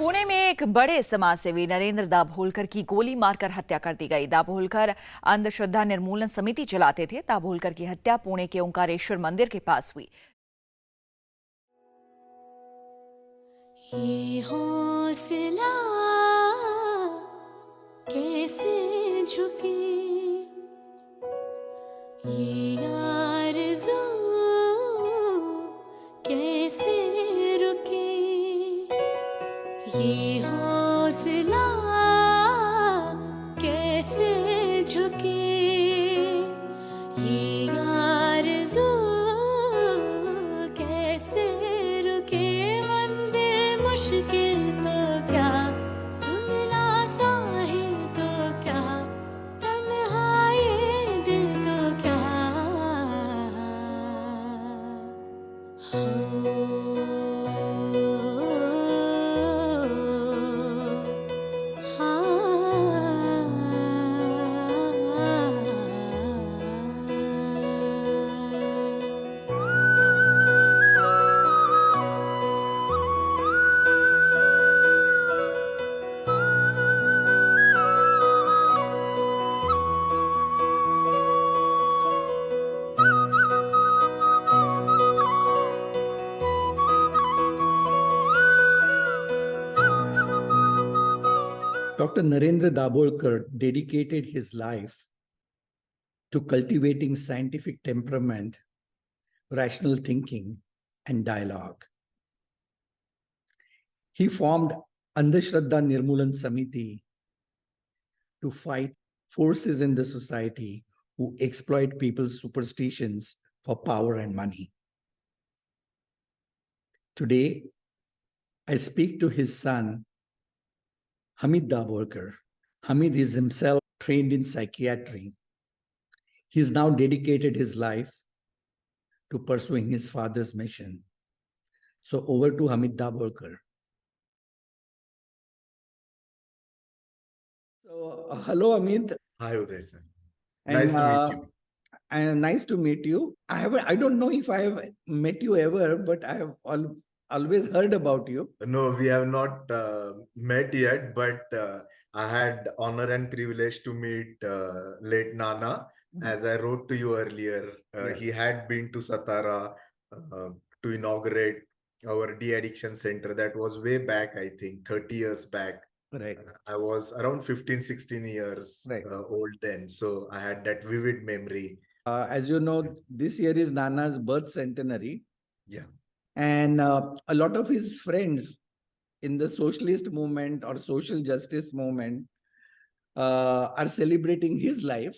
पुणे में एक बड़े समाजसेवी नरेंद्र दाभोलकर की गोली मारकर हत्या कर दी गई। दाभोलकर अंधश्रद्धा निर्मूलन समिति चलाते थे। दाभोलकर की हत्या पुणे के ओंकारेश्वर मंदिर के पास हुई। ये हौसला कैसे झुके, ये आरज़ू कैसे रुके, ये हौसला कैसे झुके, ये आरज़ू कैसे रुके। मंजिल मुश्किल तो क्या, धुंधला साहिल तो क्या, तन्हाई दिल तो क्या। Dr. Narendra Dabholkar dedicated his life to cultivating scientific temperament, rational thinking, and dialogue. He formed Andhashraddha Nirmulan Samiti to fight forces in the society who exploit people's superstitions for power and money. Today, I speak to his son, Hamid Dabholkar. Hamid is himself trained in psychiatry. He's now dedicated his life to pursuing his father's mission. So over to Hamid Dabholkar. So hello, Hamid. Hi, Uday sir. Nice to meet you. And nice to meet you. I don't know if I have met you ever, but I have always heard about you. No, we have not met yet, but I had honor and privilege to meet late Nana. As I wrote to you earlier, he had been to Satara to inaugurate our de-addiction center. That was way back, I think, 30 years back. Right. I was around 15, 16 years old then. So I had that vivid memory. As you know, this year is Nana's birth centenary. Yeah. And a lot of his friends in the socialist movement or social justice movement are celebrating his life.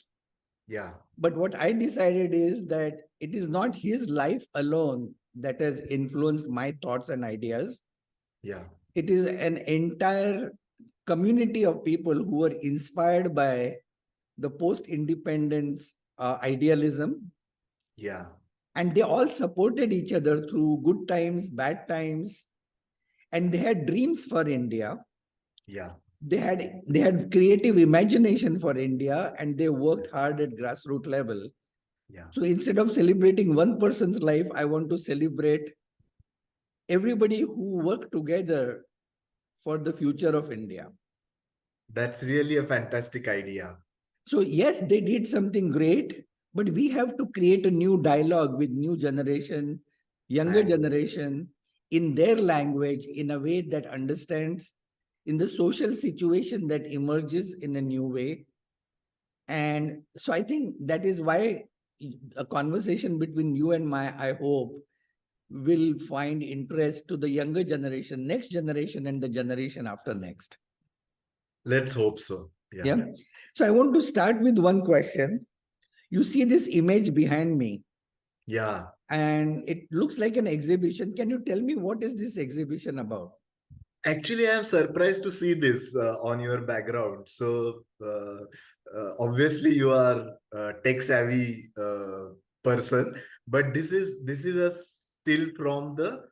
Yeah. But what I decided is that it is not his life alone that has influenced my thoughts and ideas. Yeah. It is an entire community of people who were inspired by the post-independence idealism. Yeah. And they all supported each other through good times, bad times. And they had dreams for India. Yeah. They had creative imagination for India, and they worked hard at grassroots level. Yeah. So instead of celebrating one person's life, I want to celebrate everybody who worked together for the future of India. That's really a fantastic idea. So yes, they did something great, but we have to create a new dialogue with new generation, younger generation, in their language, in a way that understands in the social situation that emerges in a new way. And so I think that is why a conversation between you and I hope, will find interest to the younger generation, next generation, and the generation after next. Let's hope so. Yeah. So I want to start with one question. You see this image behind me. Yeah. And it looks like an exhibition. Can you tell me what is this exhibition about? Actually, I am surprised to see this on your background. So obviously you are a tech-savvy person, but this is a still from the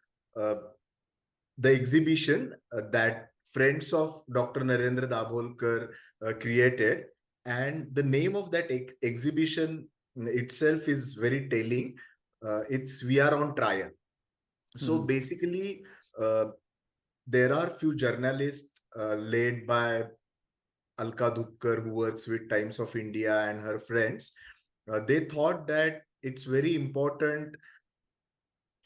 exhibition that friends of Dr. Narendra Dabholkar created, and the name of that exhibition itself is very telling. It's We Are on Trial. So basically, there are few journalists led by Alka Dhupkar, who works with Times of India, and her friends. They thought that it's very important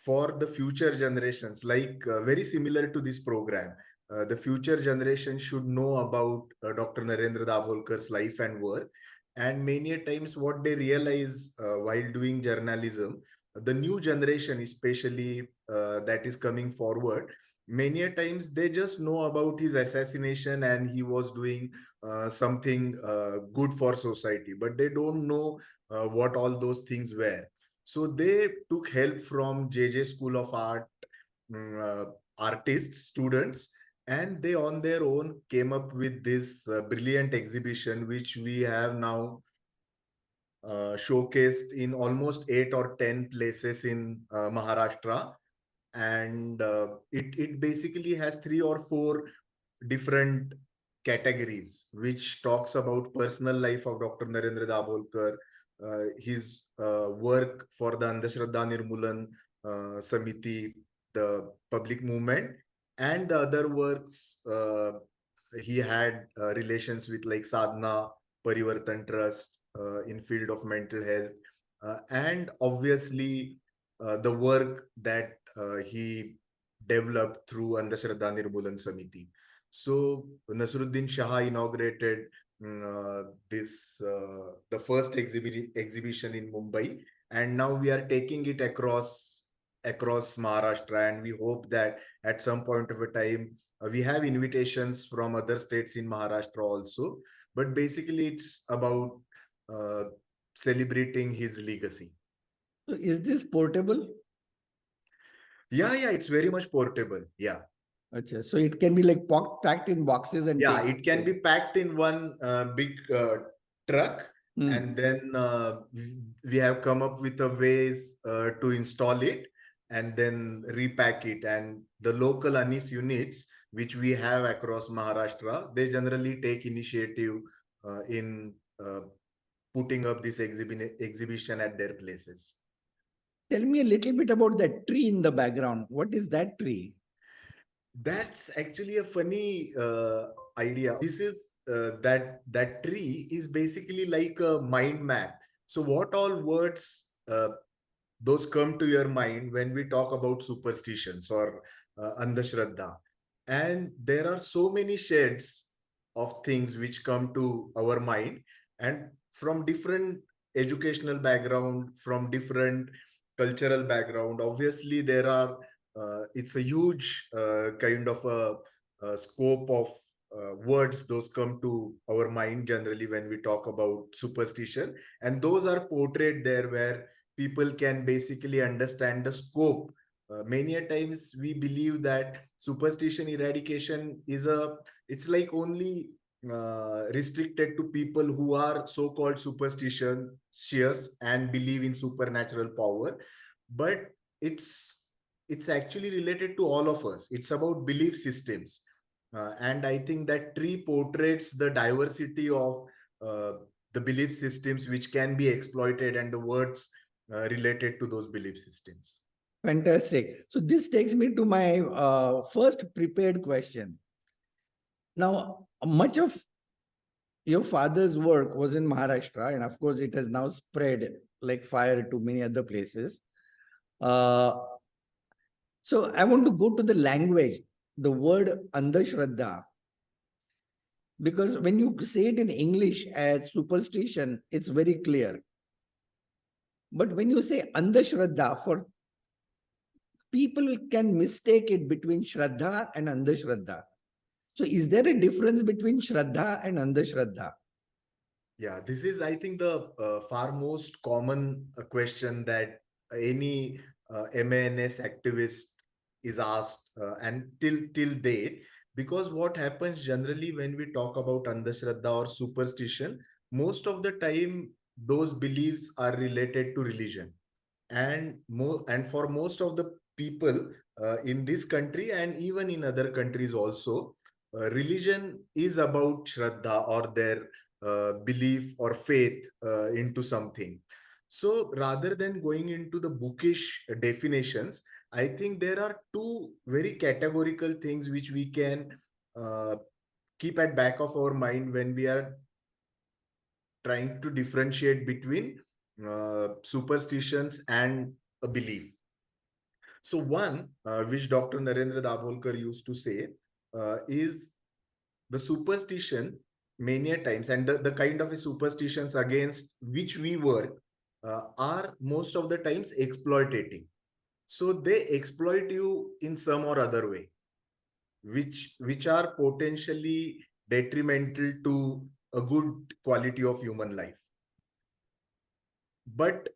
for the future generations, like very similar to this program. The future generation should know about Dr. Narendra Dabholkar's life and work. And many a times, what they realize while doing journalism, the new generation, especially that is coming forward, many a times they just know about his assassination and he was doing something good for society, but they don't know what all those things were. So they took help from JJ School of Art, artists, students, and they on their own came up with this brilliant exhibition, which we have now showcased in almost 8 or 10 places in Maharashtra. And it basically has 3 or 4 different categories, which talks about personal life of Dr. Narendra Dabholkar, his work for the Andhashraddha Nirmulan Samiti, the public movement, and the other works he had relations with, like Sadhana, Parivartan Trust in field of mental health, and obviously the work that he developed through Andhashraddha Nirmulan Samiti. So Nasruddin Shah inaugurated the first exhibition in Mumbai, and now we are taking it across Maharashtra, and we hope that at some point of a time we have invitations from other states in Maharashtra also. But basically, it's about uh, celebrating his legacy. So is this portable? Yeah, it's very much portable. Yeah. Achha, so it can be like packed in boxes and Yeah, taken it can be packed in one big truck, Hmm. and then we have come up with a ways to install it and then repack it. And the local Anis units, which we have across Maharashtra, they generally take initiative in putting up this exhibition at their places. Tell me a little bit about that tree in the background. What is that tree? That's actually a funny idea. This is that tree is basically like a mind map. So what all words those come to your mind when we talk about superstitions or andhashraddha, and there are so many shades of things which come to our mind, and from different educational background, from different cultural background. Obviously there are it's a huge kind of a scope of words those come to our mind generally when we talk about superstition, and those are portrayed there where people can basically understand the scope. Many a times we believe that superstition eradication it's like only restricted to people who are so-called superstitious and believe in supernatural power, but it's actually related to all of us. It's about belief systems, and I think that tree portrays the diversity of uh, the belief systems which can be exploited and the words related to those belief systems. Fantastic. So this takes me to my first prepared question. Now, much of your father's work was in Maharashtra, and of course, it has now spread like fire to many other places. So I want to go to the language, the word Andhashraddha, because when you say it in English as superstition, it's very clear. But when you say Andhashraddha, for people can mistake it between Shraddha and Andhashraddha. So is there a difference between Shraddha and Andhashraddha? Yeah, this is, I think, the far most common question that any MANS activist is asked, and till date, because what happens generally when we talk about Andhashraddha or superstition, most of the time those beliefs are related to religion, and for most of the people in this country and even in other countries also, religion is about Shraddha or their belief or faith into something. So rather than going into the bookish definitions, I think there are two very categorical things which we can uh, keep at back of our mind when we are trying to differentiate between superstitions and a belief. So one, which Dr. Narendra Dabholkar used to say, is the superstition many a times, and the kind of superstitions against which we work are most of the times exploitating. So they exploit you in some or other way, which are potentially detrimental to a good quality of human life. But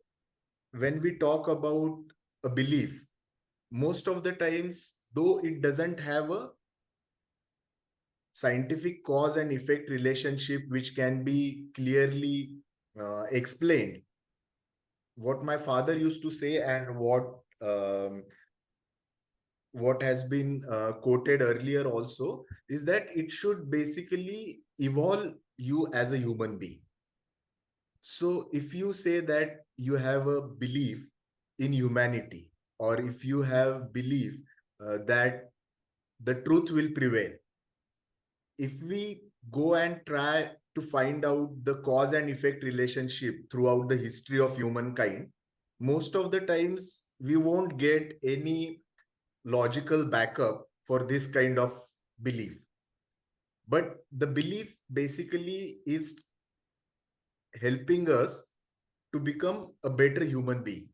when we talk about a belief, most of the times, though it doesn't have a scientific cause and effect relationship which can be clearly explained, what my father used to say and what has been quoted earlier also is that it should basically evolve you as a human being. So if you say that you have a belief in humanity, or if you have belief that the truth will prevail, if we go and try to find out the cause and effect relationship throughout the history of humankind, most of the times we won't get any logical backup for this kind of belief. But the belief basically is helping us to become a better human being.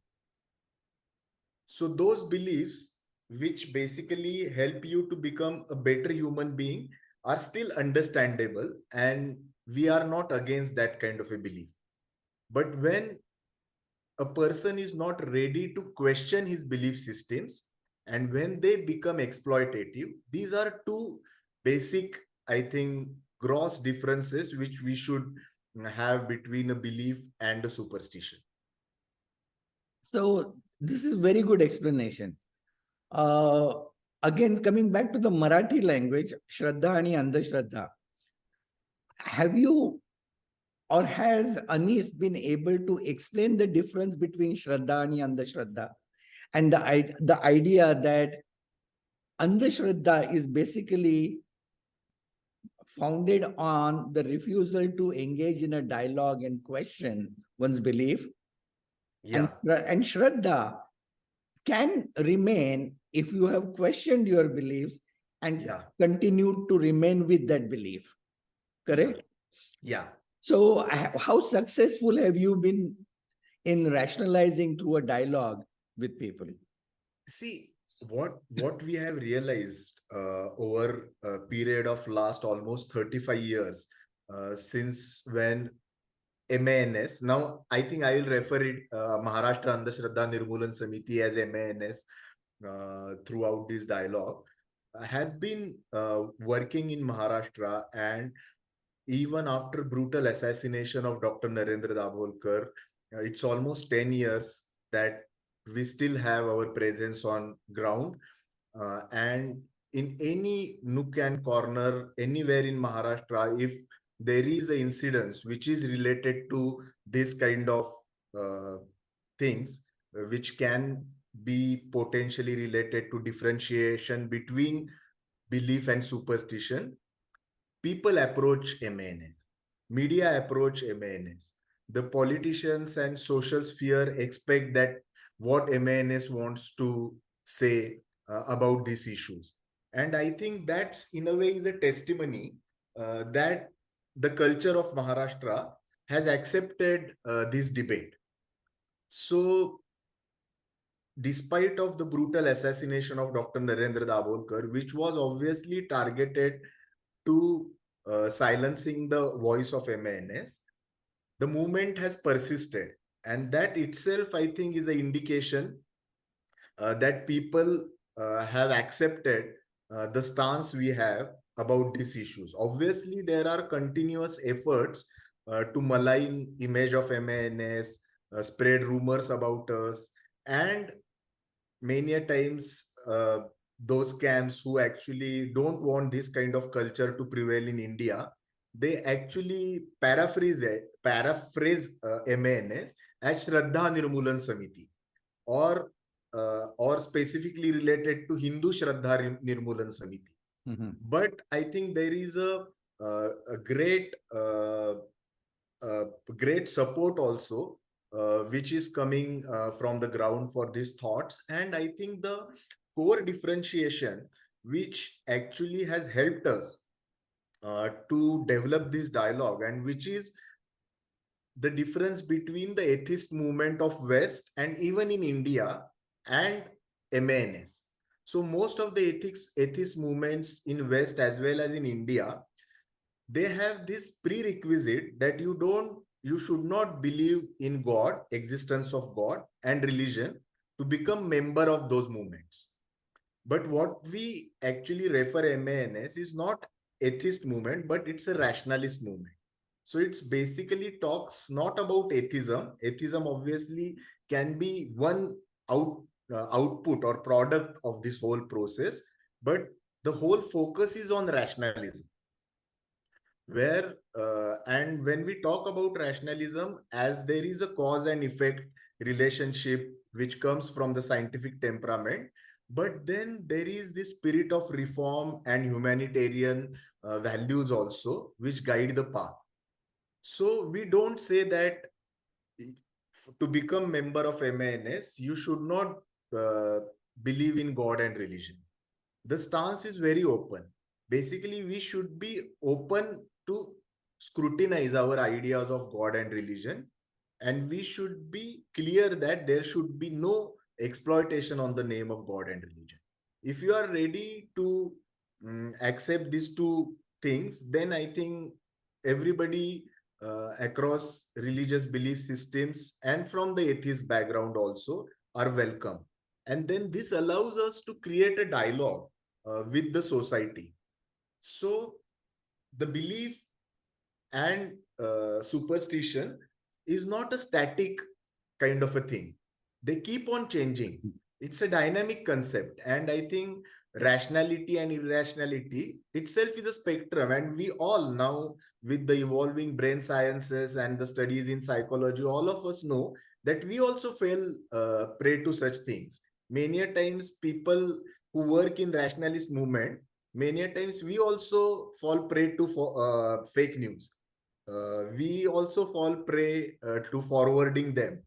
So those beliefs which basically help you to become a better human being are still understandable, and we are not against that kind of a belief. But when a person is not ready to question his belief systems and when they become exploitative, these are two basic, I think, gross differences which we should have between a belief and a superstition. So this is very good explanation. Uh, Again, coming back to the Marathi language, Shraddha and Andhashraddha. Have you or has Anis been able to explain the difference between Shraddha and Andhashraddha? And the idea that Andhashraddha is basically founded on the refusal to engage in a dialogue and question one's belief. Yeah. And Shraddha can remain if you have questioned your beliefs and Yeah. continued to remain with that belief. Correct? Yeah. So, how successful have you been in rationalizing through a dialogue with people? See, what we have realized over a period of last almost 35 years, since when MANS, now I think I will refer it Maharashtra Andhashraddha Nirmulan Samiti as MANS throughout this dialogue, has been working in Maharashtra. And even after brutal assassination of Dr. Narendra Dabholkar, it's almost 10 years that we still have our presence on ground. And in any nook and corner, anywhere in Maharashtra, if there is an incidence which is related to this kind of uh, things, which can be potentially related to differentiation between belief and superstition, people approach MANS, media approach MANS. The politicians and social sphere expect that what MANS wants to say about these issues. And I think that's in a way is a testimony that the culture of Maharashtra has accepted this debate. So despite of the brutal assassination of Dr. Narendra Dabholkar, which was obviously targeted to silencing the voice of MANS, the movement has persisted. And that itself, I think, is an indication that people have accepted the stance we have about these issues. Obviously, there are continuous efforts to malign image of MANS, spread rumors about us, and many a times those camps who actually don't want this kind of culture to prevail in India, they actually paraphrase MANS as Shraddha Nirmulan Samiti, or specifically related to Hindu Shraddha Nirmulan Samiti. But I think there is a great support also, which is coming from the ground for these thoughts. And I think the core differentiation, which actually has helped us to develop this dialogue, and which is the difference between the atheist movement of West and even in India and MANS. So most of the atheist movements in West as well as in India, they have this prerequisite that you should not believe in God, existence of God and religion to become member of those movements. But what we actually refer MANS is not atheist movement, but it's a rationalist movement. So it's basically talks not about atheism. Atheism obviously can be one output or product of this whole process, but the whole focus is on rationalism. And when we talk about rationalism, as there is a cause and effect relationship which comes from the scientific temperament, but then there is this spirit of reform and humanitarian values also which guide the path. So we don't say that to become member of MANS you should not believe in God and religion. The stance is very open. Basically, we should be open to scrutinize our ideas of God and religion, and we should be clear that there should be no exploitation on the name of God and religion. If you are ready to accept these two things, then I think everybody across religious belief systems and from the atheist background also are welcome. And then this allows us to create a dialogue with the society. So the belief and superstition is not a static kind of a thing. They keep on changing. It's a dynamic concept. And I think rationality and irrationality itself is a spectrum. And we all now, with the evolving brain sciences and the studies in psychology, all of us know that we also fell prey to such things. Many a times people who work in rationalist movement, many a times we also fall prey to fake news. We also fall prey to forwarding them,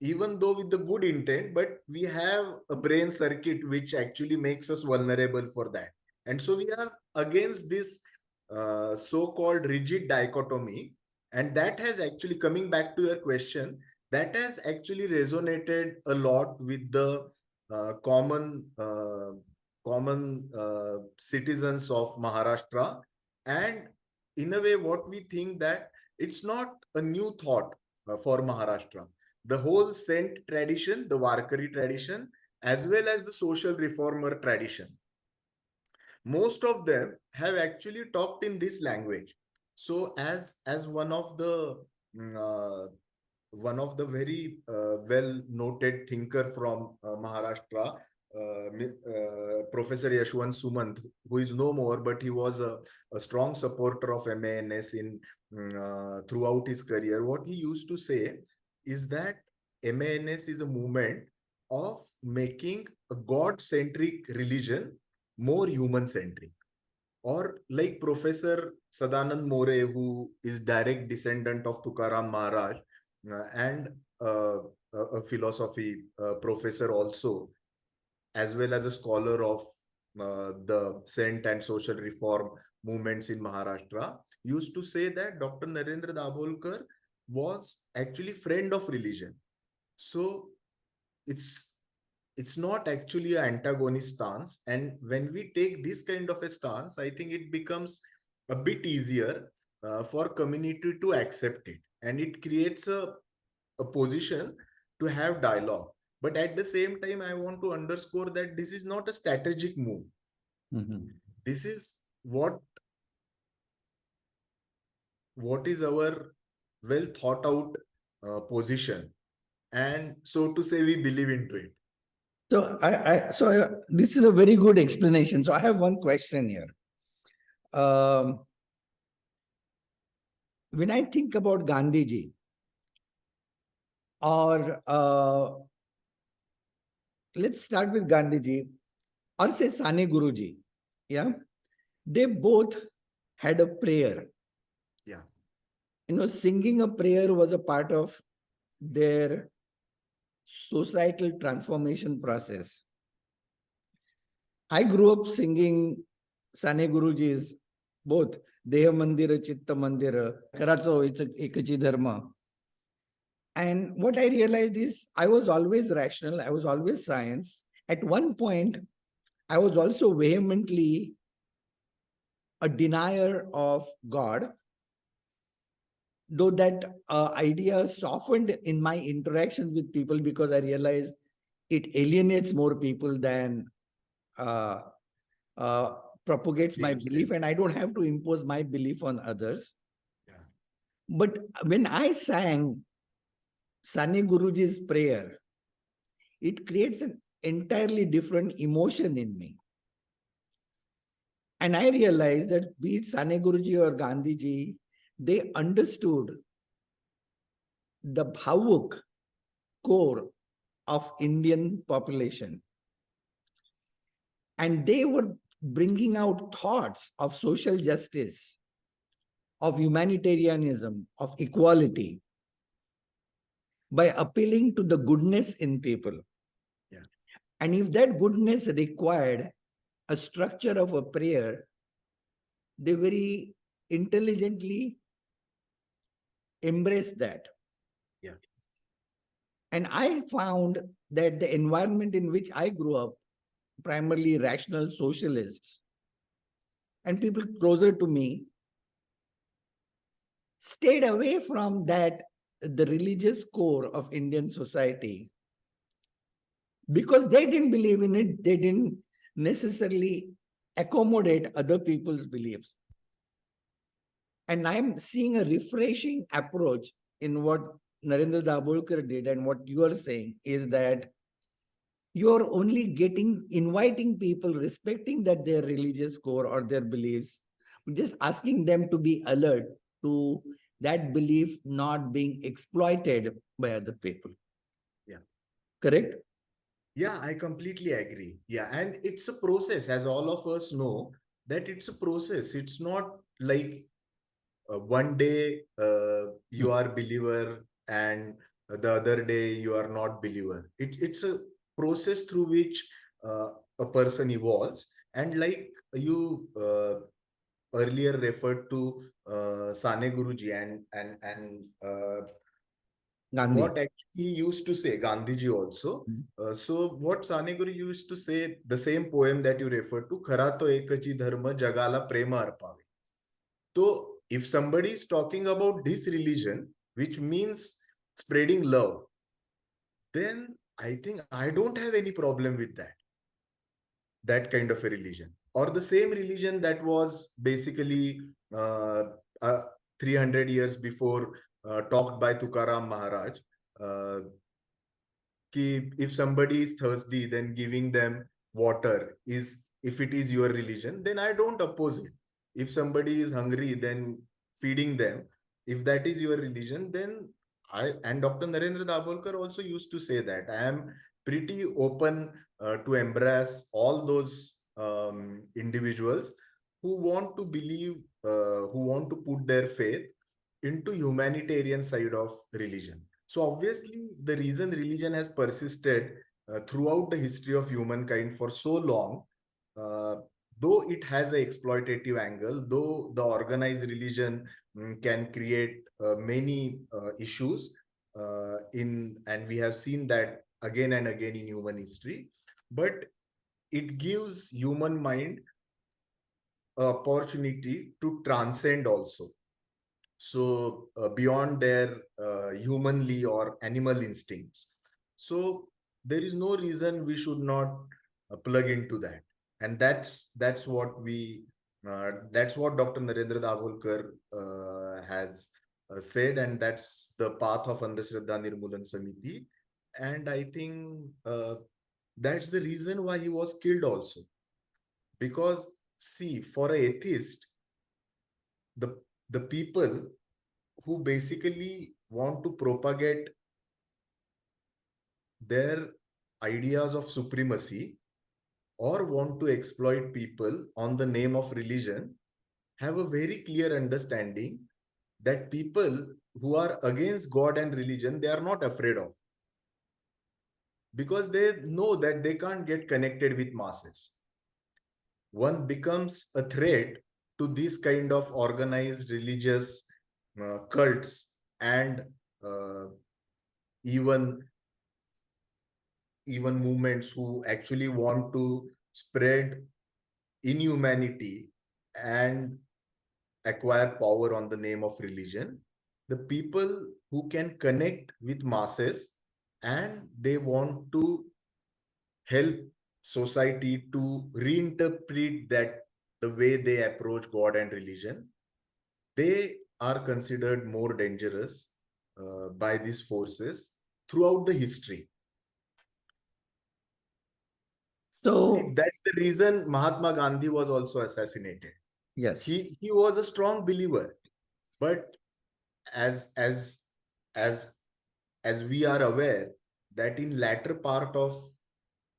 even though with the good intent, but we have a brain circuit which actually makes us vulnerable for that. And so we are against this so-called rigid dichotomy. And that has actually, coming back to your question, that has actually resonated a lot with the common citizens of Maharashtra. And in a way, what we think that it's not a new thought for Maharashtra. The whole saint tradition, the Warkari tradition, as well as the social reformer tradition, most of them have actually talked in this language. So as one of the very well noted thinker from Maharashtra, Professor Yashwant Sumant, who is no more, but he was a strong supporter of MANS in throughout his career. What he used to say is that MANS is a movement of making a God-centric religion more human-centric. Or like Professor Sadanand More, who is direct descendant of Tukaram Maharaj and a philosophy professor also, as well as a scholar of the saint and social reform movements in Maharashtra, used to say that Dr. Narendra Dabholkar was actually friend of religion. So it's not actually an antagonist stance. And when we take this kind of a stance, I think it becomes a bit easier for community to accept it. And it creates a position to have dialogue. But at the same time, I want to underscore that this is not a strategic move. This is what is our well thought out position. And so to say, we believe into it. So this is a very good explanation. So I have one question here. When I think about Gandhiji, or let's start with Gandhiji, or say Sane Guruji. Yeah, they both had a prayer. Yeah. Singing a prayer was a part of their societal transformation process. I grew up singing Sane Guruji's both Deha Mandira, Chitta Mandira, Karacho Ekachi Dharma. And what I realized is I was always rational, I was always science. At one point, I was also vehemently a denier of God, though that idea softened in my interactions with people because I realized it alienates more people than uh, uh, propagates my Change belief, them. and I don't have to impose my belief on others. Yeah. But when I sang Sane Guruji's prayer, it creates an entirely different emotion in me. And I realized that be it Sane Guruji or Gandhiji, they understood the bhavuk core of Indian population. And they were bringing out thoughts of social justice, of humanitarianism, of equality, by appealing to the goodness in people. Yeah. And if that goodness required a structure of a prayer, they very intelligently embraced that. Yeah. And I found that the environment in which I grew up, primarily rational socialists, and people closer to me, stayed away from that, the religious core of Indian society, because they didn't believe in it. They didn't necessarily accommodate other people's beliefs. And I'm seeing a refreshing approach in what Narendra Dabholkar did, and what you are saying is that you're only inviting people, respecting that their religious core or their beliefs, just asking them to be alert to that belief not being exploited by other people. Yeah. Correct? Yeah, I completely agree. Yeah, and it's a process, as all of us know, that it's a process. It's not like one day you are believer and the other day you are not believer. It's a process through which a person evolves. And like you earlier referred to Sane Guruji and Gandhi. what actually he used to say, Gandhiji also. Mhm. So what Saneguru used to say, the same poem that you referred to, Khara to ekachi dharma jagala prema arpave. So if somebody is talking about this religion, which means spreading love, then I think I don't have any problem with that kind of a religion. Or the same religion that was basically uh, uh, 300 years before talked by Tukaram Maharaj. Uh, if somebody is thirsty, then giving them water is, if it is your religion, then I don't oppose it. If somebody is hungry, then feeding them, if that is your religion, then I, and Dr. Narendra Dabholkar also used to say that I am pretty open to embrace all those individuals who want to believe, who want to put their faith into humanitarian side of religion. So obviously, the reason religion has persisted throughout the history of humankind for so long, uh, though it has an exploitative angle, though the organized religion can create many issues and we have seen that again and again in human history, but it gives human mind a opportunity to transcend also. So beyond their humanly or animal instincts. So there is no reason we should not plug into that. And that's what we that's what Dr. Narendra Dabholkar has said, and that's the path of Andhashraddha Nirmulan Samiti. And I think that's the reason why he was killed also. Because see, for an atheist, the the people who basically want to propagate their ideas of supremacy or want to exploit people on the name of religion have a very clear understanding that people who are against God and religion, they are not afraid of, because they know that they can't get connected with masses. One becomes a threat to this kind of organized religious cults and uh, even movements who actually want to spread inhumanity and acquire power on the name of religion. The people who can connect with masses and they want to help society to reinterpret that the way they approach God and religion, they are considered more dangerous by these forces throughout the history. See, So, that's the reason Mahatma Gandhi was also assassinated. yes, He was a strong believer, but as as as as we are aware that in latter part of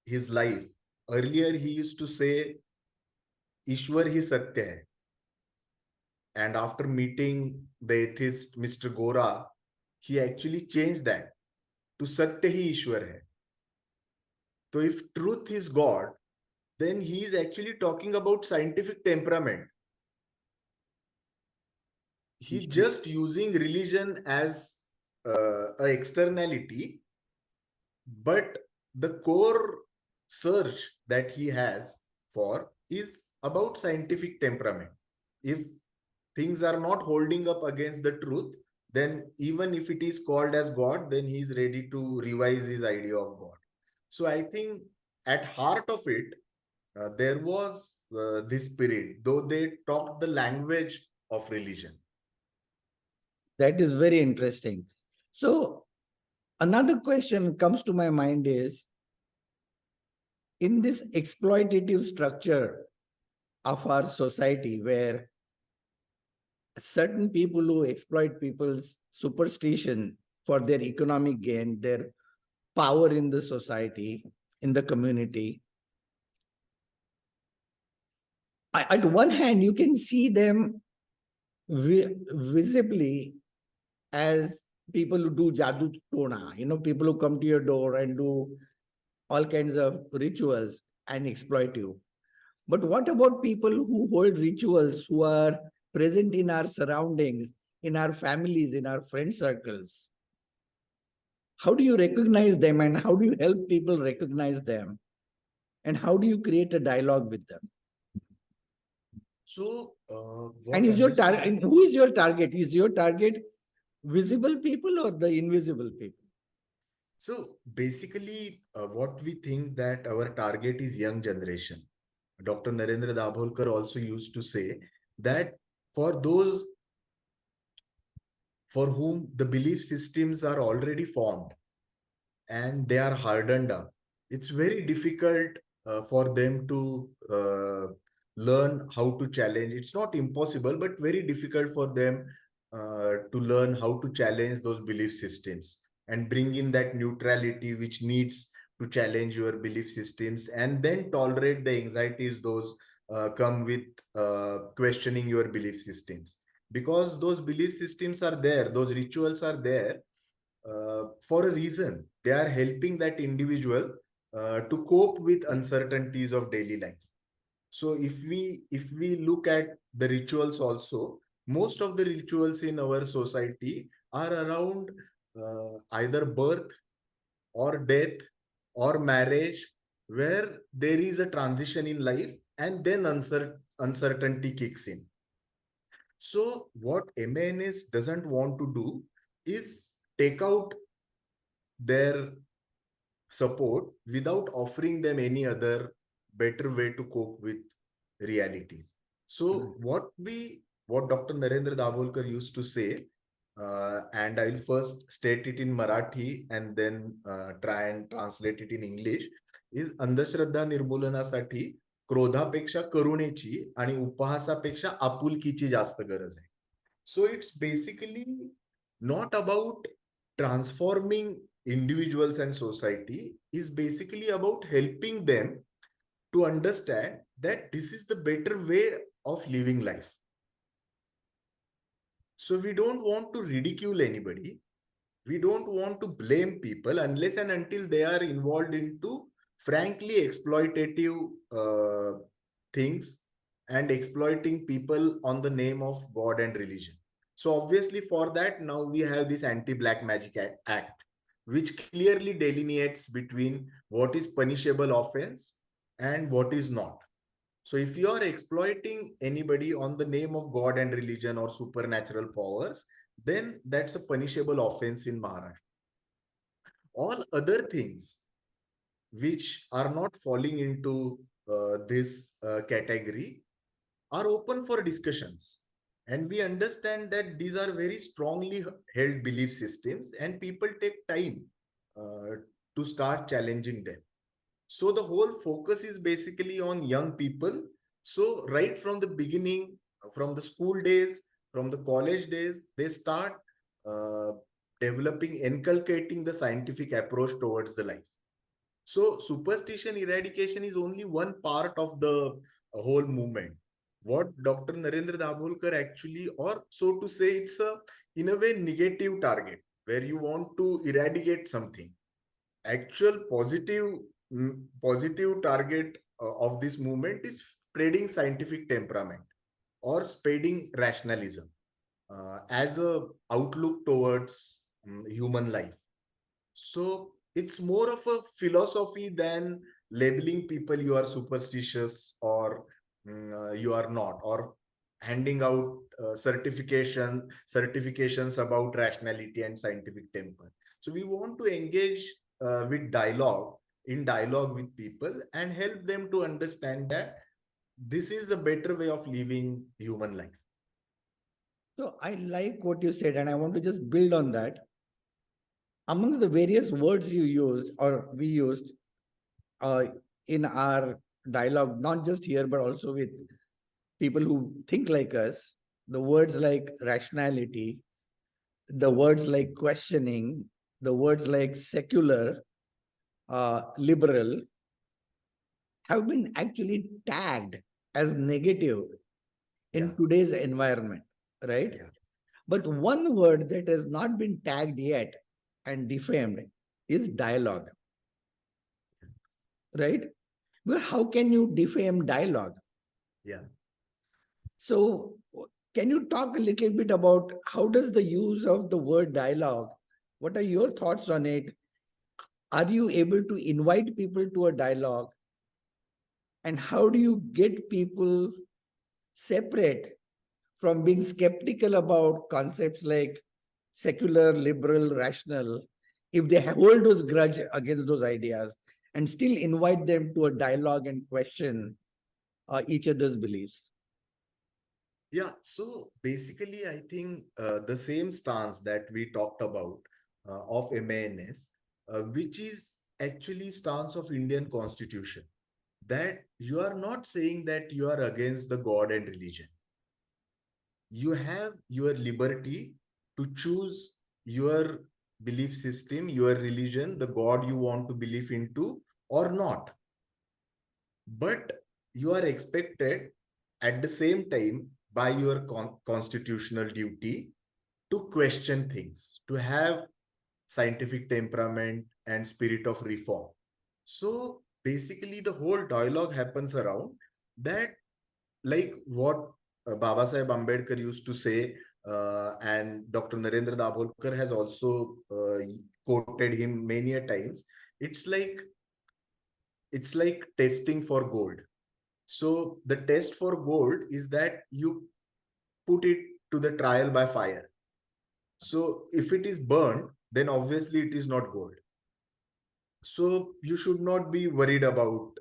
his life, earlier he used to say Ishwar hi satya hai, and after meeting the atheist Mr. Gora, he actually changed that to satya hi Ishwar hai. So if truth is God, then he is actually talking about scientific temperament. He just using religion as a externality, but the core search that he has for is about scientific temperament. If things are not holding up against the truth, then even if it is called as God, then he is ready to revise his idea of God. So I think at heart of it, there was this spirit, though they talked the language of religion. that is very interesting. So, another question comes to my mind is, in this exploitative structure of our society, where certain people who exploit people's superstition for their economic gain, their power in the society, in the community, at one hand, you can see them visibly as people who do jadoo tona, people who come to your door and do all kinds of rituals and exploit you. But what about people who hold rituals, who are present in our surroundings, in our families, in our friend circles? How do you recognize them, and how do you help people recognize them? And how do you create a dialogue with them? So, And what understand? who is your target? Is your target visible people or the invisible people? So basically, what we think that our target is young generation. Dr. Narendra Dabholkar also used to say that for those for whom the belief systems are already formed and they are hardened up, it's very difficult for them to learn how to challenge. It's not impossible, but very difficult for them to learn how to challenge those belief systems and bring in that neutrality which needs to challenge your belief systems, and then tolerate the anxieties those come with questioning your belief systems, because those belief systems are there, those rituals are there for a reason. They are helping that individual to cope with uncertainties of daily life. So if we look at the rituals also, most of the rituals in our society are around either birth or death or marriage, where there is a transition in life and then uncertainty kicks in. So what MANS doesn't want to do is take out their support without offering them any other better way to cope with realities. So what Dr. Narendra Dabholkar used to say, and I'll first state it in Marathi and then try and translate it in English, is अंधश्रद्धा निर्मूलनासाठी क्रोधापेक्षा करुणेची आणि उपहासापेक्षा आपुलकीची जास्त गरज आहे. So it's basically not about transforming individuals and society is basically about helping them to understand that this is the better way of living life. So we don't want to ridicule anybody. We don't want to blame people unless and until they are involved into frankly exploitative things and exploiting people on the name of God and religion. So obviously for that, now we have this Anti-Black Magic Act, which clearly delineates between what is punishable offense and what is not. So if you are exploiting anybody on the name of God and religion or supernatural powers, then that's a punishable offense in Maharashtra. All other things which are not falling into this category are open for discussions. And we understand that these are very strongly held belief systems and people take time to start challenging them. So the whole focus is basically on young people. So right from the beginning, from the school days, from the college days, they start uh, developing, inculcating the scientific approach towards the life. So superstition eradication is only one part of the whole movement. What Dr. Narendra Dabholkar actually, or so to say, it's a in a way negative target where you want to eradicate something. Actual positive target of this movement is spreading scientific temperament or spreading rationalism as a outlook towards human life. So it's more of a philosophy than labeling people you are superstitious or you are not, or handing out certifications about rationality and scientific temper. So we want to engage with dialogue with people and help them to understand that this is a better way of living human life. So I like what you said, and I want to just build on that. Amongst the various words you used or we used uh, in our dialogue, not just here, but also with people who think like us, the words like rationality, the words like questioning, the words like secular, liberal, have been actually tagged as negative in today's environment, right? Yeah. But one word that has not been tagged yet and defamed is dialogue, right? Well, how can you defame dialogue? Yeah. So, can you talk a little bit about how does the use of the word dialogue? What are your thoughts on it? Are you able to invite people to a dialogue? And how do you get people separate from being skeptical about concepts like secular, liberal, rational, if they hold those grudge against those ideas and still invite them to a dialogue and question each other's beliefs? Yeah, so basically, I think the same stance that we talked about of MANS, which is actually stance of Indian Constitution, that you are not saying that you are against the God and religion. You have your liberty to choose your belief system, your religion, the God you want to believe into or not. But you are expected at the same time by your constitutional duty to question things, to have scientific temperament and spirit of reform. So basically the whole dialogue happens around that, like what Baba Saheb Ambedkar used to say, and Dr. Narendra Dabholkar has also quoted him many a times. It's like testing for gold. So the test for gold is that you put it to the trial by fire. So if it is burned, then obviously it is not gold. So you should not be worried about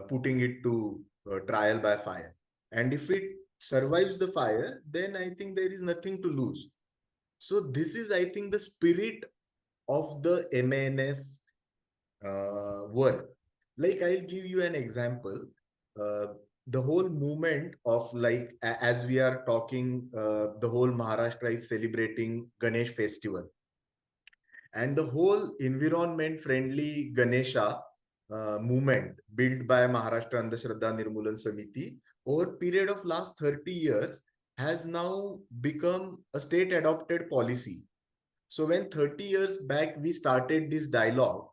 putting it to trial by fire. And if it survives the fire, then I think there is nothing to lose. So this is, I think, the spirit of the MANS work. Like, I'll give you an example. Uh, the whole movement of, like, as we are talking, the whole Maharashtra is celebrating Ganesh festival. And the whole environment friendly Ganesha movement built by Maharashtra Andhashraddha Nirmulan Samiti over period of last 30 years has now become a state adopted policy. So when 30 years back we started this dialogue,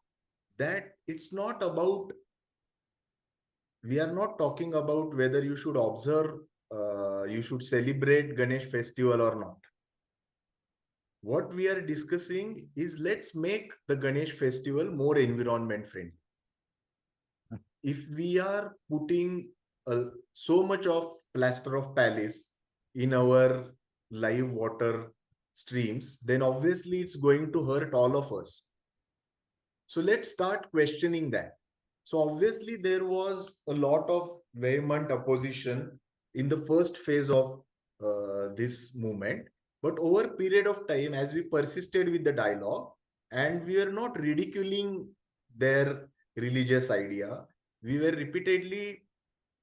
that it's not about, we are not talking about whether you should observe, you should celebrate Ganesh festival or not. What we are discussing is, let's make the Ganesh festival more environment friendly. If we are putting so much of plaster of Paris in our live water streams, then obviously it's going to hurt all of us. So let's start questioning that. So obviously there was a lot of vehement opposition in the first phase of this movement. But over a period of time, as we persisted with the dialogue, and we were not ridiculing their religious idea, we were repeatedly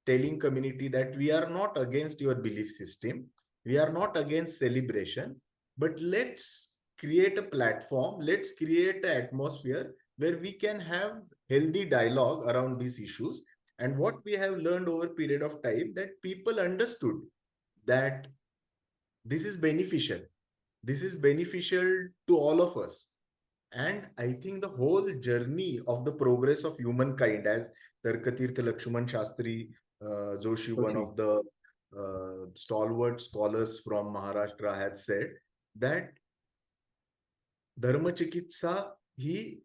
telling community that we are not against your belief system, we are not against celebration, but let's create a platform, let's create an atmosphere where we can have healthy dialogue around these issues. And what we have learned over a period of time, that people understood that this is beneficial. This is beneficial to all of us. And I think the whole journey of the progress of humankind, as Tarkatirtha Lakshman Shastri Joshi, one of the stalwart scholars from Maharashtra, had said that धर्मचिकित्सा ही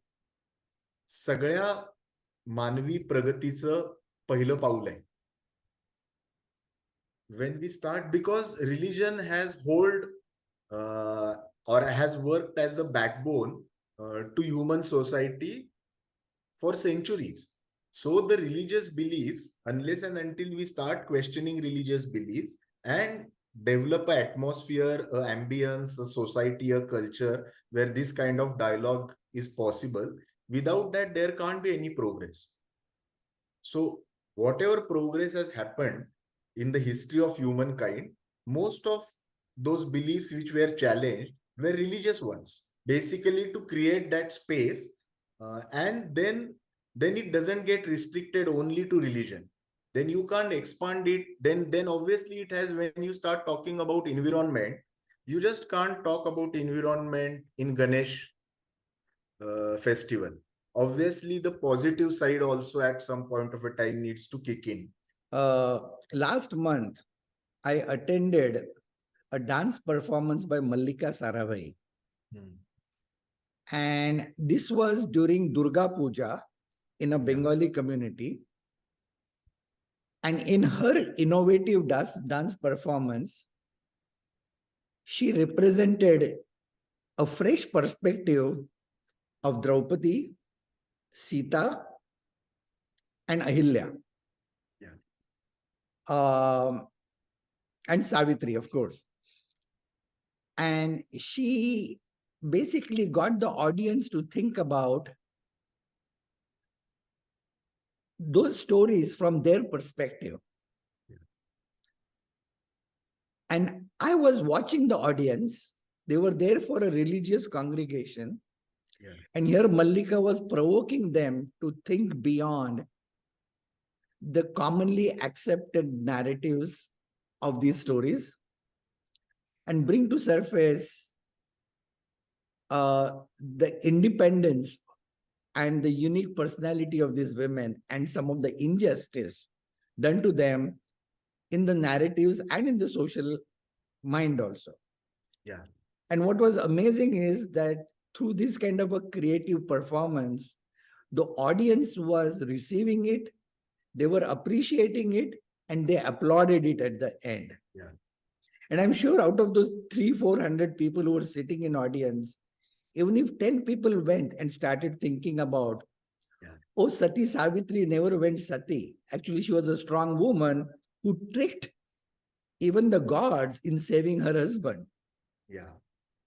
सगळ्या मानवी प्रगतीचं पहिलं पाऊल आहे. When we start, because religion has or has worked as a backbone to human society for centuries. So the religious beliefs, unless and until we start questioning religious beliefs and develop an atmosphere, an ambience, a society, a culture where this kind of dialogue is possible, without that there can't be any progress. So whatever progress has happened in the history of humankind, most of those beliefs which were challenged were religious ones, basically to create that space, and then it doesn't get restricted only to religion. Then you can't expand it. Then obviously it has, when you start talking about environment, you just can't talk about environment in Ganesh festival. Obviously the positive side also at some point of a time needs to kick in. Last month, I attended a dance performance by Mallika Sarabhai. And this was during Durga Puja in a Bengali community. And in her innovative dance performance, she represented a fresh perspective of Draupadi, Sita, and Ahilya. And Savitri, of course. And she basically got the audience to think about those stories from their perspective. And I was watching the audience. They were there for a religious congregation. And here Mallika was provoking them to think beyond the commonly accepted narratives of these stories and bring to surface the independence and the unique personality of these women and some of the injustice done to them in the narratives and in the social mind also. And what was amazing is that through this kind of a creative performance, the audience was receiving it, they were appreciating it, and they applauded it at the end. And I'm sure out of those 300-400 people who were sitting in audience, even if 10 people went and started thinking about, oh, Sati Savitri never went Sati. Actually, she was a strong woman who tricked even the gods in saving her husband.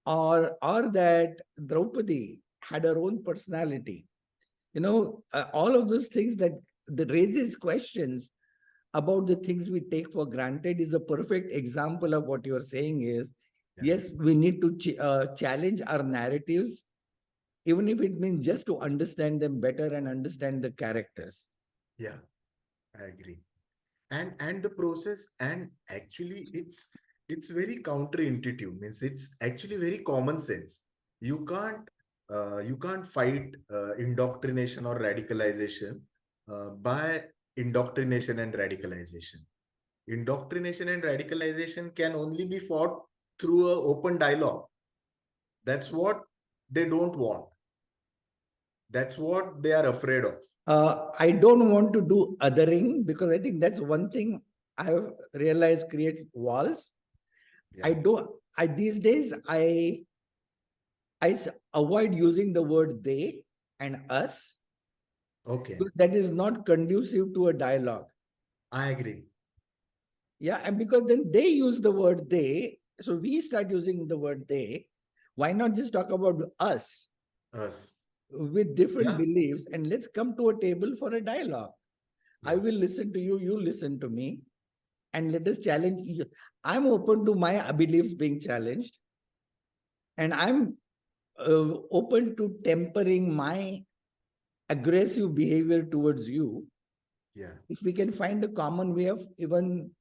Or that Draupadi had her own personality. All of those things that raises questions about the things we take for granted is a perfect example of what you're saying is, yes, we need to challenge our narratives even if it means just to understand them better and understand the characters. Yeah, I agree. And the process, and actually it's very counterintuitive, means it's actually very common sense. You can't fight indoctrination or radicalization by indoctrination and radicalization. Indoctrination and radicalization can only be fought through an open dialogue. That's what they don't want. That's what they are afraid of. I don't want to do othering, because I think that's one thing I've realized creates walls. Yeah. These days, avoid using the word they and us, Okay, because that is not conducive to a dialogue. I agree. Yeah, and because then they use the word they, so we start using the word they. Why not just talk about us Us. with different Yeah, beliefs, and let's come to a table for a dialogue? I yeah. will listen to you, you listen to me, and let us challenge. I'm open to my beliefs being challenged, and I'm open to tempering my aggressive behavior towards you Yeah, if we can find a common way of even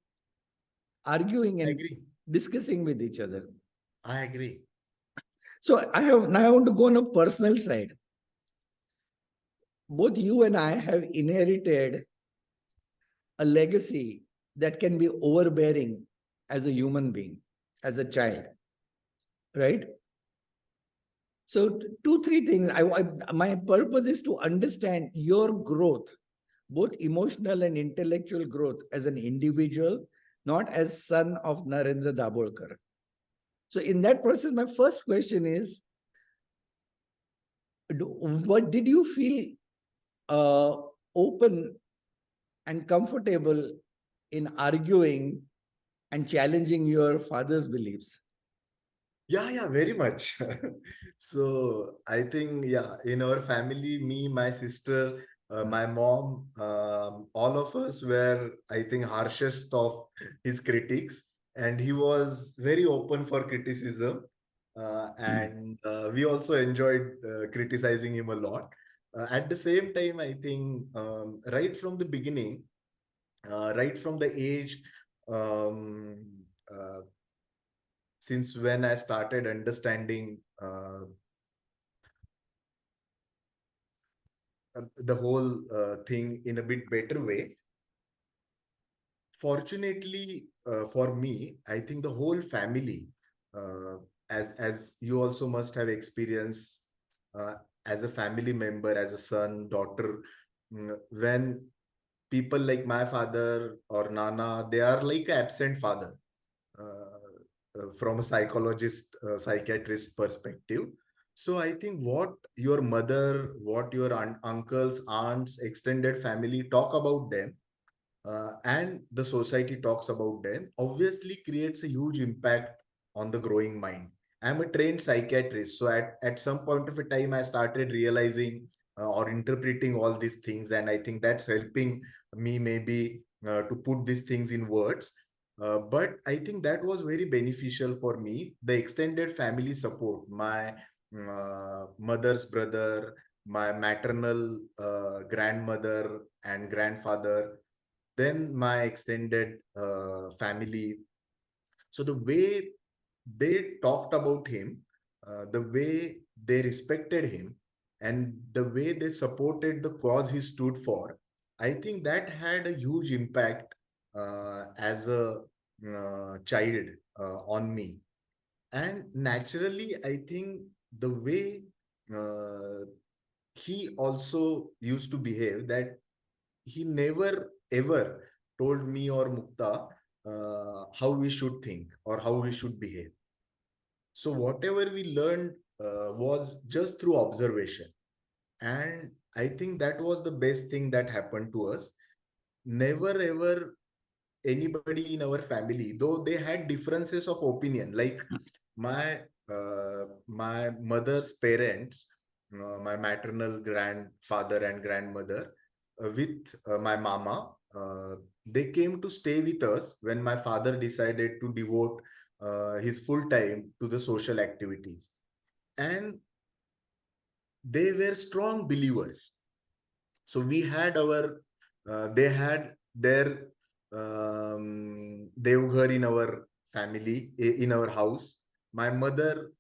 arguing I and agree. discussing with each other. I agree. So I want to go on a personal side. Both you and I have inherited a legacy that can be overbearing as a human being, as a child, right? So two, three things. My purpose is to understand your growth, both emotional and intellectual growth as an individual, not as son of Narendra Dabholkar. So in that process, my first question is, what did you feel open and comfortable in arguing and challenging your father's beliefs? Yeah, yeah, very much. So I think, yeah, in our family, me, my sister, my mom, all of us were, I think, harshest of his critics, and he was very open for criticism. And we also enjoyed criticizing him a lot. At the same time, I think right from the beginning, right from the age, um, uh, since when I started understanding the whole thing in a bit better way. Fortunately for me, I think the whole family, uh, as you also must have experienced uh, as a family member, as a son, daughter, when people like my father or Nana, they are like an absent father. From a psychologist, psychiatrist perspective. So I think what your mother, what your uncles, aunts, extended family talk about them, and the society talks about them, obviously creates a huge impact on the growing mind. I'm a trained psychiatrist, so at some point of a time, I started realizing or interpreting all these things, and I think that's helping me maybe to put these things in words. But I think that was very beneficial for me. The extended family support, my mother's brother, my maternal grandmother and grandfather, then my extended family. So the way they talked about him, the way they respected him, and the way they supported the cause he stood for, I think that had a huge impact as a child on me. And naturally, I think the way uh, he also used to behave, that he never ever told me or Mukta how we should think or how we should behave. So whatever we learned was just through observation. And I think that was the best thing that happened to us. Never ever anybody in our family, though they had differences of opinion, like my mother's parents, my maternal grandfather and grandmother, with my mama, they came to stay with us when my father decided to devote his full time to the social activities. And they were strong believers. So we had they had their Devghar in our family, in our house. My mother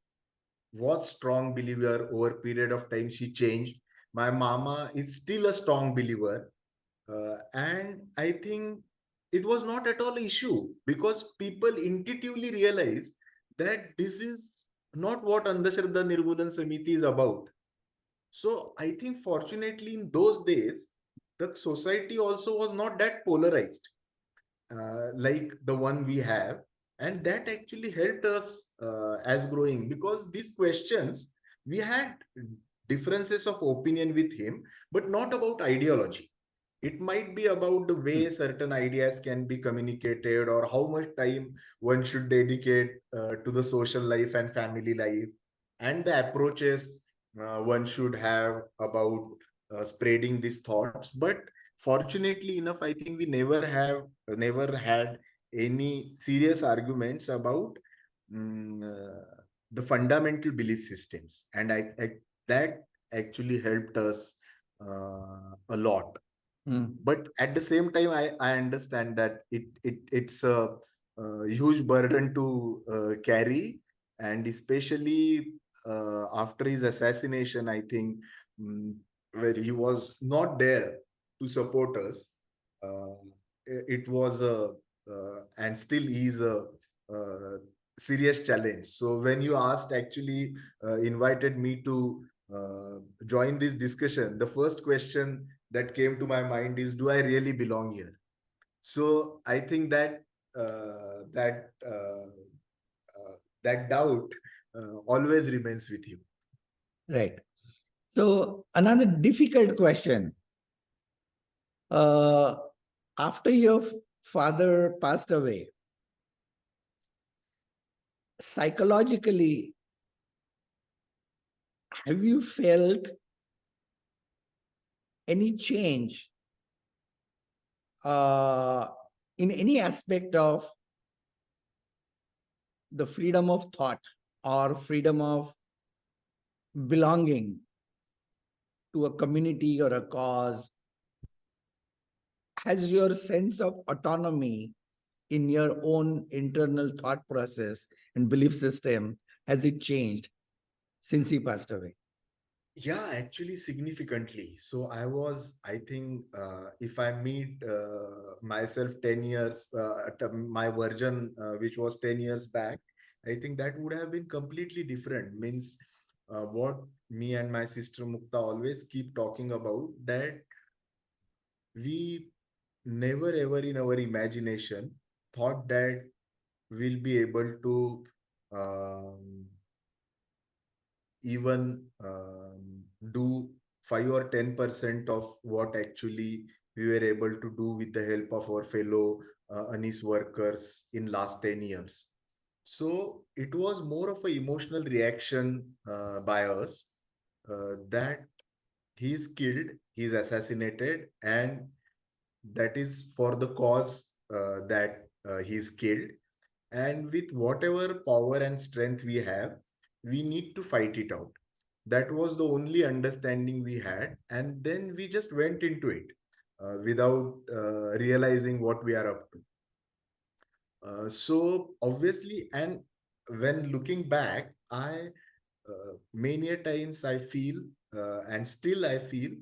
was strong believer. Over period of time she changed. My mama is still a strong believer, and I think it was not at all an issue, because people intuitively realized that this is not what Andhashraddha Nirmoolan Samiti is about. So I think fortunately in those days, the society also was not that polarized like the one we have. And that actually helped us as growing, because these questions, we had differences of opinion with him, but not about ideology. It might be about the way certain ideas can be communicated, or how much time one should dedicate to the social life and family life, and the approaches one should have about spreading these thoughts. But fortunately enough, I think we never had any serious arguments about mm, the fundamental belief systems, and that actually helped us a lot. But at the same time, I understand that it's a huge burden to carry, and especially after his assassination, I think, where he was not there to support us. Uh, it was a and still is a uh, serious challenge. So when you asked, actually invited me to join this discussion, the first question that came to my mind is, do I really belong here? So I think that uh, that uh, that doubt always remains with you. Right. So another difficult question. After your father passed away, psychologically, have you felt any change in any aspect of the freedom of thought or freedom of belonging to a community or a cause? Has your sense of autonomy in your own internal thought process and belief system, has it changed since he passed away? Yeah, actually, significantly. So I think, if I meet myself 10 years, my version, which was 10 years back, I think that would have been completely different. Means what me and my sister Mukta always keep talking about, that we never ever in our imagination thought that we'll be able to um, even do 5 or 10% of what actually we were able to do with the help of our fellow Anis workers in last 10 years. So it was more of an emotional reaction by us, that he's killed, he's assassinated, and that is for the cause that he's killed. And with whatever power and strength we have, we need to fight it out. That was the only understanding we had, and then we just went into it without realizing what we are up to. So obviously, and when looking back, I many a times I feel, and still I feel,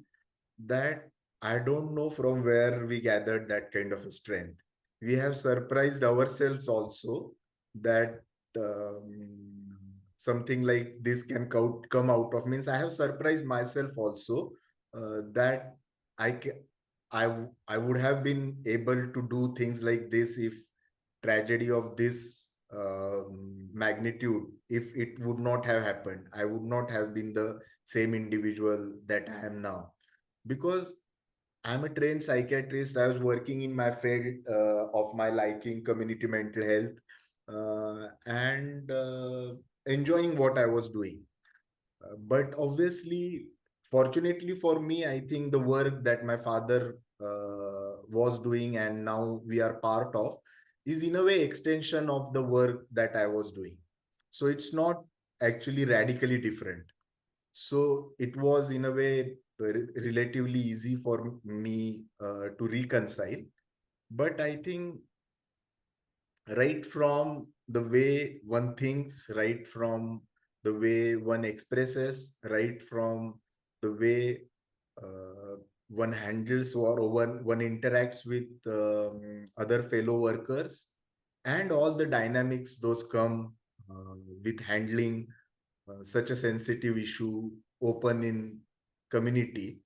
that I don't know from where we gathered that kind of a strength. We have surprised ourselves also, that something like this can come out of. Means I have surprised myself also, that I can, I would have been able to do things like this if tragedy of this magnitude, if it would not have happened, I would not have been the same individual that I am now. Because I'm a trained psychiatrist, I was working in my field of my liking, community mental health, and enjoying what I was doing. But obviously, fortunately for me, I think the work that my father was doing and now we are part of is in a way extension of the work that I was doing. So it's not actually radically different. So it was in a way relatively easy for me to reconcile. But I think right from the way one thinks, right from the way one expresses, right from the way uh, one handles or one interacts with other fellow workers, and all the dynamics those come with handling such a sensitive issue open in community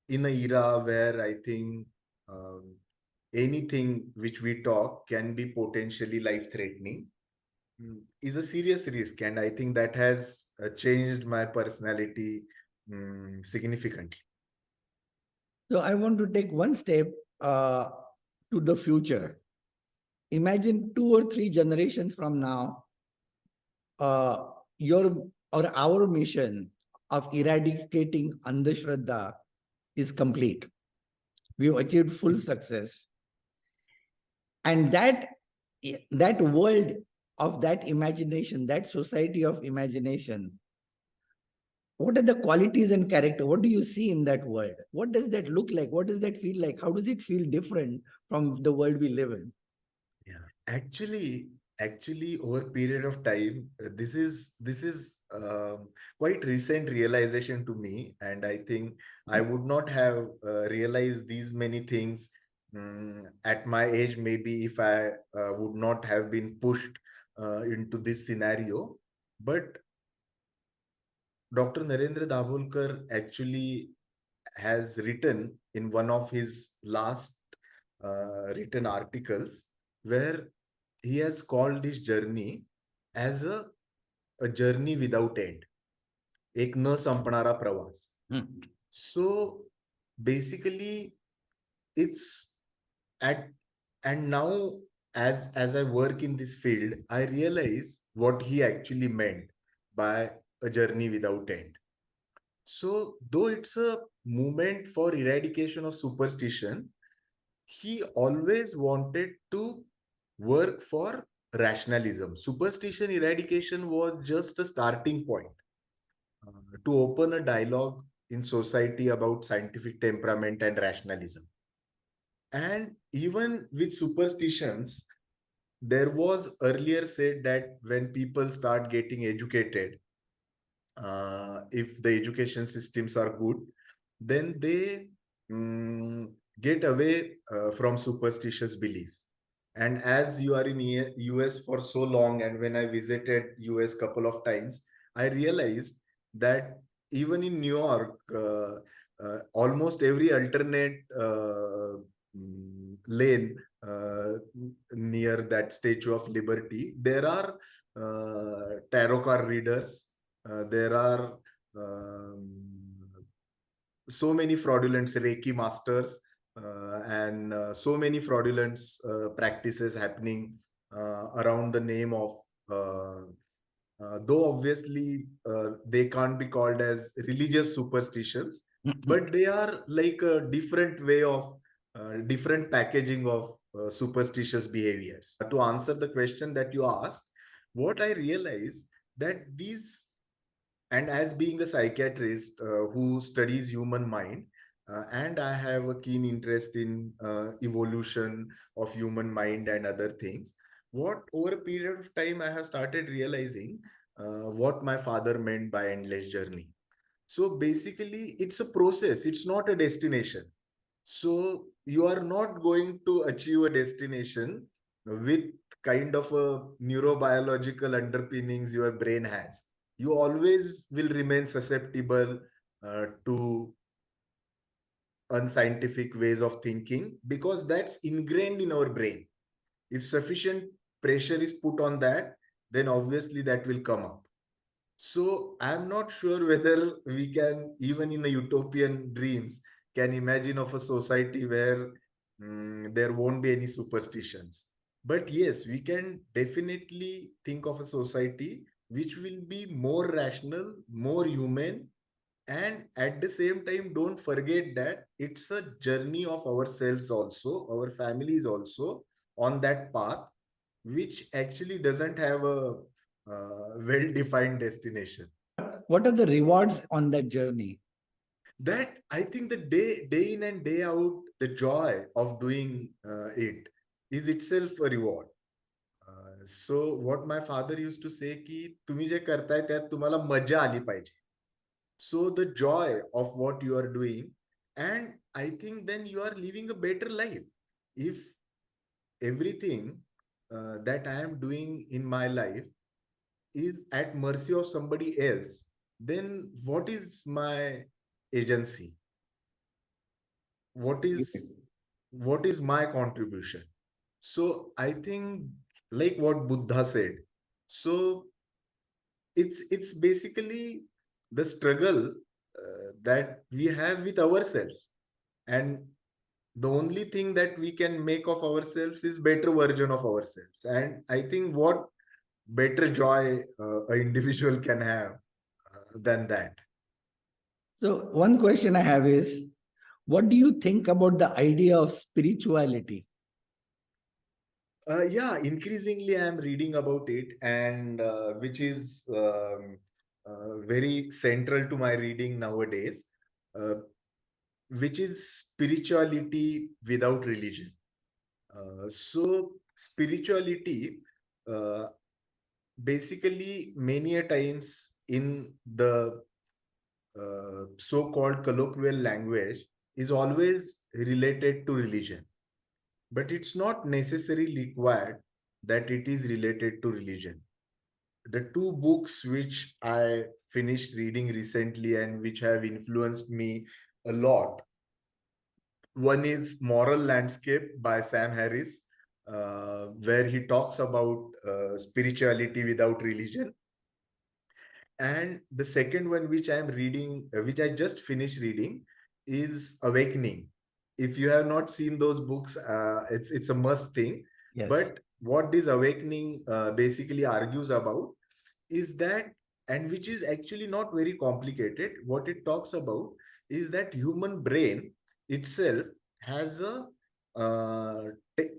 in an era where I think anything which we talk can be potentially life threatening is a serious risk. And I think that has changed my personality significantly. So I want to take one step uh, to the future. Imagine 2 or 3 generations from now, uh, your or our mission of eradicating Andhashraddha is complete. We've achieved full success. And that world of that imagination, that society of imagination, what are the qualities and character? What do you see in that world? What does that look like? What does that feel like? How does it feel different from the world we live in? Yeah, actually, over a period of time, this is quite recent realization to me, and I think I would not have realized these many things at my age. Maybe if I would not have been pushed into this scenario, but Dr. Narendra Dabholkar actually has written in one of his last written articles where he has called this journey as a journey without end, एक न संपणारा प्रवास. So basically it's at and now as I work in this field, I realize what he actually meant by a journey without end. So though it's a movement for eradication of superstition, he always wanted to work for rationalism. Superstition eradication was just a starting point to open a dialogue in society about scientific temperament and rationalism. And even with superstitions, there was earlier said that when people start getting educated, if the education systems are good, then they get away from superstitious beliefs. And as you are in US for so long, and when I visited US couple of times, I realized that even in New York, almost every alternate lane near that Statue of Liberty, there are tarot card readers, there are so many fraudulent Reiki masters and so many fraudulent practices happening around the name of though obviously they can't be called as religious superstitions, but they are like a different way of different packaging of superstitious behaviors. To answer the question that you asked, what I realize that these, and as being a psychiatrist who studies human mind, and I have a keen interest in evolution of human mind and other things, what over a period of time I have started realizing what my father meant by endless journey. So basically it's a process, it's not a destination. So you are not going to achieve a destination with kind of a neurobiological underpinnings your brain has. You always will remain susceptible to unscientific ways of thinking because that's ingrained in our brain. If sufficient pressure is put on that, then obviously that will come up. So I'm not sure whether we can, even in a utopian dreams, can imagine of a society where there won't be any superstitions. But yes, we can definitely think of a society which will be more rational, more human, and at the same time, don't forget that it's a journey of ourselves also, our families also on that path, which actually doesn't have a well-defined destination. What are the rewards on that journey? That I think the day in and day out, the joy of doing it is itself a reward. So what my father used to say की तुम्ही जे करताय त्यात तुम्हाला मजा आली पाहिजे. So the joy of what you are doing, and I think then you are living a better life. If everything that I am doing in my life is at mercy of somebody else, then what is my agency? What is my contribution? So I think, like what Buddha said, so it's basically the struggle that we have with ourselves, and the only thing that we can make of ourselves is better version of ourselves. And I think what better joy an individual can have than that. So one question I have is, what do you think about the idea of spirituality? Yeah, increasingly I am reading about it, and which is very central to my reading nowadays, uh, which is spirituality without religion. So spirituality, uh, basically, many a times in the so-called colloquial language, is always related to religion. But it's not necessarily required that it is related to religion. The two books which I finished reading recently and which have influenced me a lot, one is Moral Landscape by Sam Harris, where he talks about spirituality without religion. And the second one, which I am reading, which I just finished reading, is Awakening. If you have not seen those books, it's a must thing. Yes. But what this Awakening basically argues about is that, and which is actually not very complicated, what it talks about is that human brain itself has a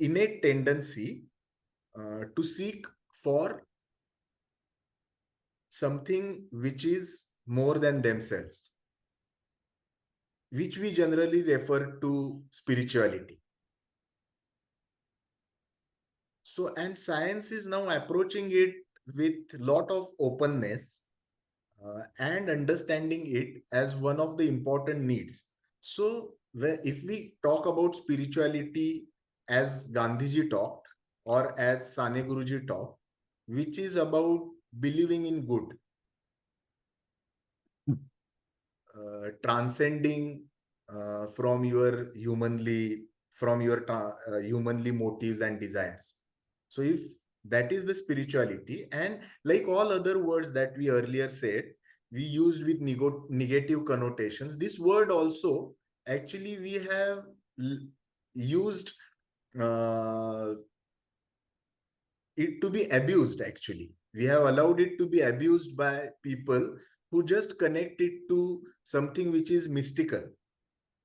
innate tendency to seek for something which is more than themselves, which we generally refer to spirituality. So, and science is now approaching it with lot of openness and understanding it as one of the important needs. So, if we talk about spirituality as Gandhiji talked, or as Sane Guruji talked, which is about believing in good, transcending from your humanly motives and desires. So if that is the spirituality, and like all other words that we earlier said, we used with negative connotations, this word also actually we have used it to be abused. Actually, we have allowed it to be abused by people who just connect it to something which is mystical,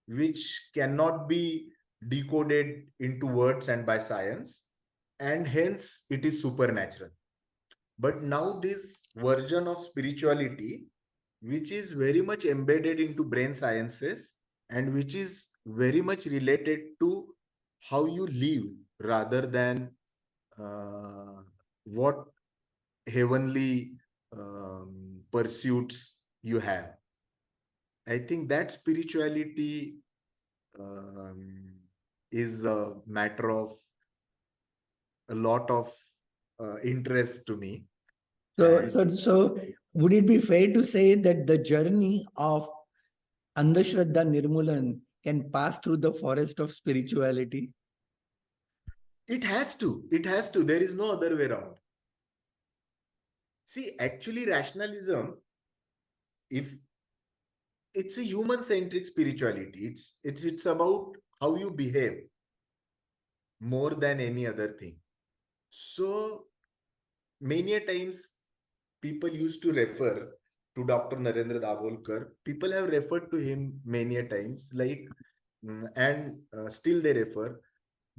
which cannot be decoded into words and by science, and hence it is supernatural. But now this version of spirituality, which is very much embedded into brain sciences and which is very much related to how you live rather than what heavenly pursuits you have. I think that spirituality is a matter of a lot of interest to me. So would it be fair to say that the journey of Andhashraddha Nirmulan can pass through the forest of spirituality? It has to. It has to. There is no other way around. See, actually, rationalism, if it's a human-centric spirituality, it's about how you behave more than any other thing. So many a times people used to refer to Dr. Narendra Dabholkar. People have referred to him many a times, like, and still they refer,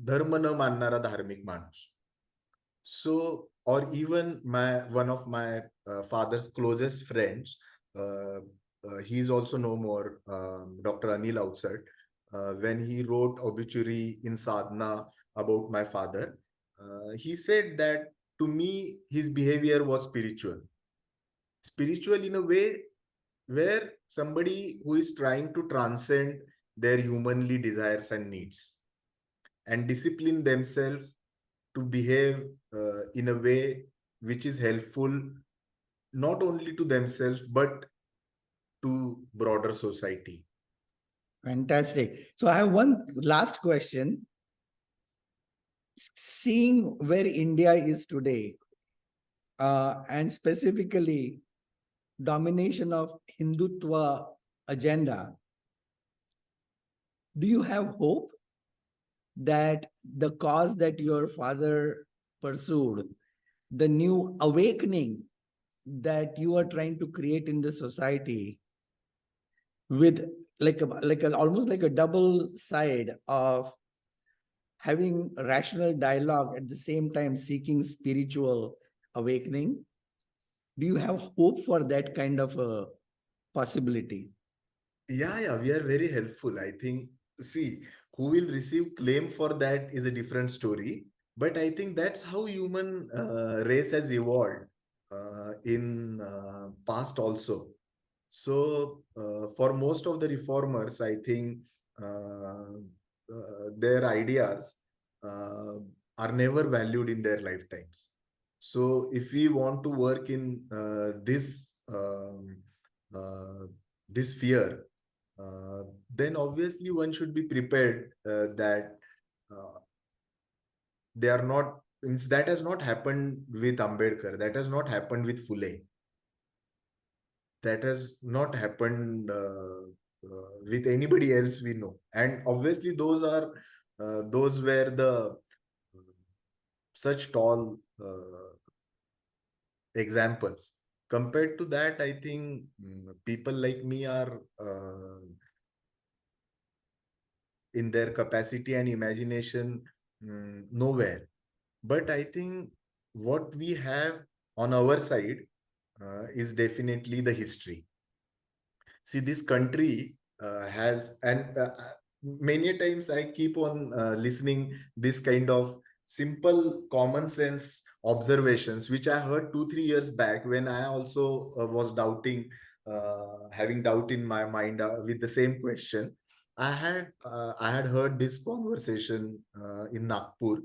dharma na mannara dharmik manus. So, or even one of my father's closest friends he's also no more, Dr. Anil Outside, when he wrote obituary in Sadhana about my father, he said that to me, his behavior was spiritual. Spiritual in a way where somebody who is trying to transcend their humanly desires and needs and discipline themselves to behave in a way which is helpful not only to themselves but to broader society. Fantastic. So I have one last question. Seeing where India is today, and specifically domination of Hindutva agenda, do you have hope that the cause that your father pursued, the new awakening that you are trying to create in the society, with almost like a double side of having rational dialogue at the same time seeking spiritual awakening, do you have hope for that kind of a possibility? Yeah, we are very helpful. I think, see, who will receive claim for that is a different story. But I think that's how human race has evolved in past also. So for most of the reformers, I think their ideas uh, are never valued in their lifetimes. So if we want to work in this sphere, then obviously one should be prepared that uh, they are not, means that has not happened with Ambedkar, that has not happened with Phule, that has not happened with anybody else we know. And obviously those were the such tall examples. Compared to that, I think people like me are in their capacity and imagination nowhere. But I think what we have on our side is definitely the history. See, this country has, and many times I keep on listening this kind of simple common sense observations, which I heard 2-3 years back when I also was doubting, having doubt in my mind with the same question. I had heard this conversation in Nagpur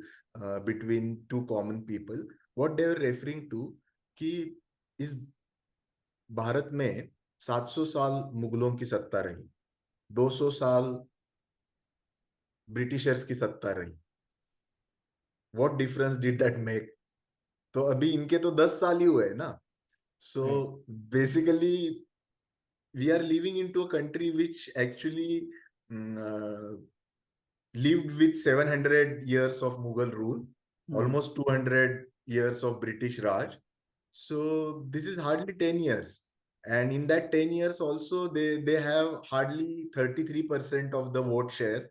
between two common people. What they were referring to, कि इस भारत में 700 साल मुगलों की सत्ता रही, 200 साल Britishers की सत्ता रही. What difference did that make? तो अभी इनके तो 10 साल ही हुए ना. So basically we are living into a country which actually lived with 700 years of Mughal rule, almost 200 years of British Raj. So this is hardly 10 years. And in that 10 years also, they have hardly 33% of the vote share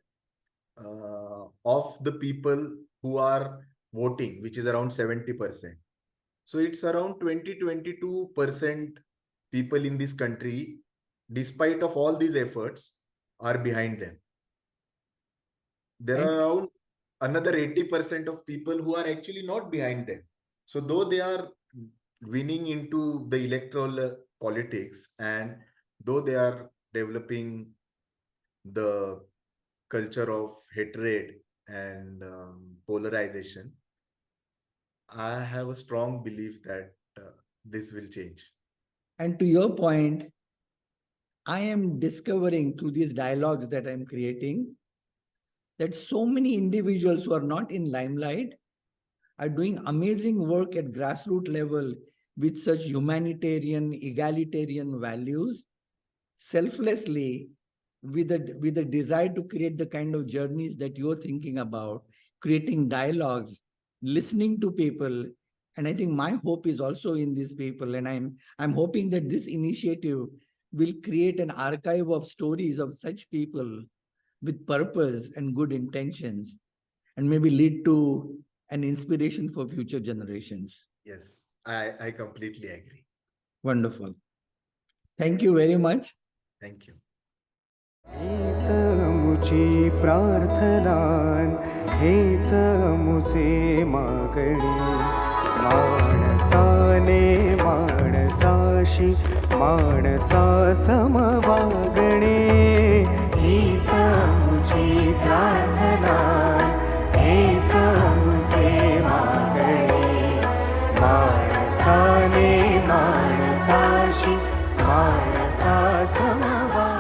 of the people who are voting, which is around 70%. So it's around 20-22% people in this country, despite of all these efforts, are behind them. There are around another 80% of people who are actually not behind them. So though they are winning into the electoral politics, and though they are developing the culture of hatred and polarization, I have a strong belief that this will change. And to your point, I am discovering through these dialogues that I'm creating that so many individuals who are not in limelight are doing amazing work at grassroots level with such humanitarian, egalitarian values, selflessly, with a desire to create the kind of journeys that you're thinking about, creating dialogues, listening to people. And I think my hope is also in these people. And I'm hoping that this initiative will create an archive of stories of such people with purpose and good intentions, and maybe lead to an inspiration for future generations. Yes, I completely agree. Wonderful. Thank you very much. Thank you. हेच मुची प्रार्थनान, हेच मुचे मागणी. माणसाने माणसाशी माणसा समवागणे. हीच मुची प्रार्थनान, हेच मुचे मागणे. माणसाने माणसाशी माणसा समवागणे.